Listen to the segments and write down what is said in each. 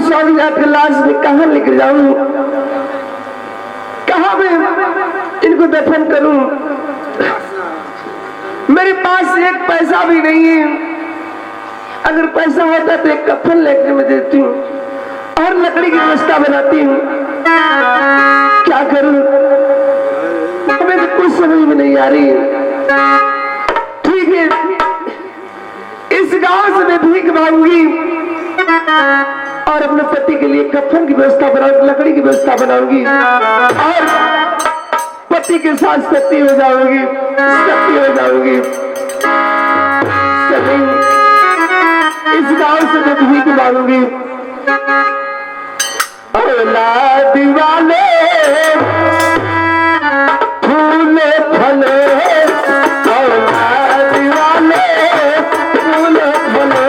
सौरिया के लाश में कहाँ लेकर जाऊं, कहाँ मैं इनको दफन करूं। मेरे पास एक पैसा भी नहीं है। अगर पैसा होता तो एक कफन लेकर मैं देती हूँ और लकड़ी की व्यवस्था बनाती हूँ। क्या करूं, हमें तो कुछ समझ में नहीं आ रही है। ठीक है, इस गांव से मैं भीख मांगूंगी और अपने पति के लिए कफन की व्यवस्था बनाऊंगी, लकड़ी की व्यवस्था बनाऊंगी और पति के साथ सती हो जाऊंगी, सती हो जाऊंगी। इस गांव से मैं भीख मांगूंगी। औलाद वाले फूले फले, औलाद वाले फूले फले।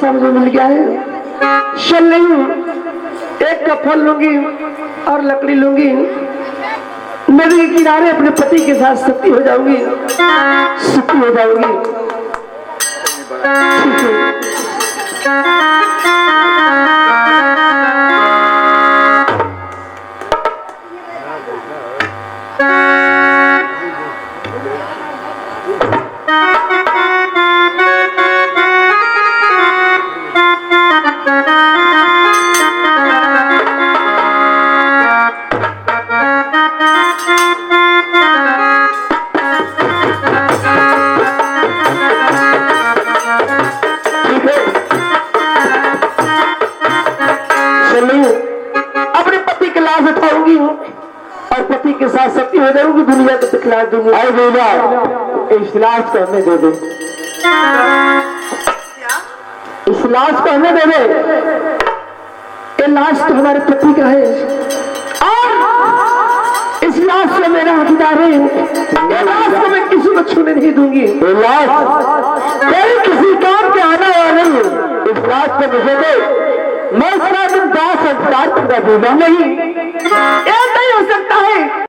मुझे मिल गया है। चल नहीं, एक कफन लूंगी और लकड़ी लूंगी, नदी के किनारे अपने पति के साथ सती हो जाऊंगी, सती हो जाऊंगी। और पति के साथ सती हो जाऊंगी, दुनिया को दिखला दूंगी। अरे बेटा, इस लाश को हमें दे दे, इस लाश को हमें दे दे। ये लाश तो हमारे पति का है और इस लाश से मेरा हकदार है। ये लाश को मैं किसी को छूने नहीं दूंगी। ये लाश तेरे किसी काम के आना वाला नहीं। इस लाश को मुझे दे, मैं उसका दिन दाह संस्कार कर दूंगा नहीं। ये नहीं हो सकता है।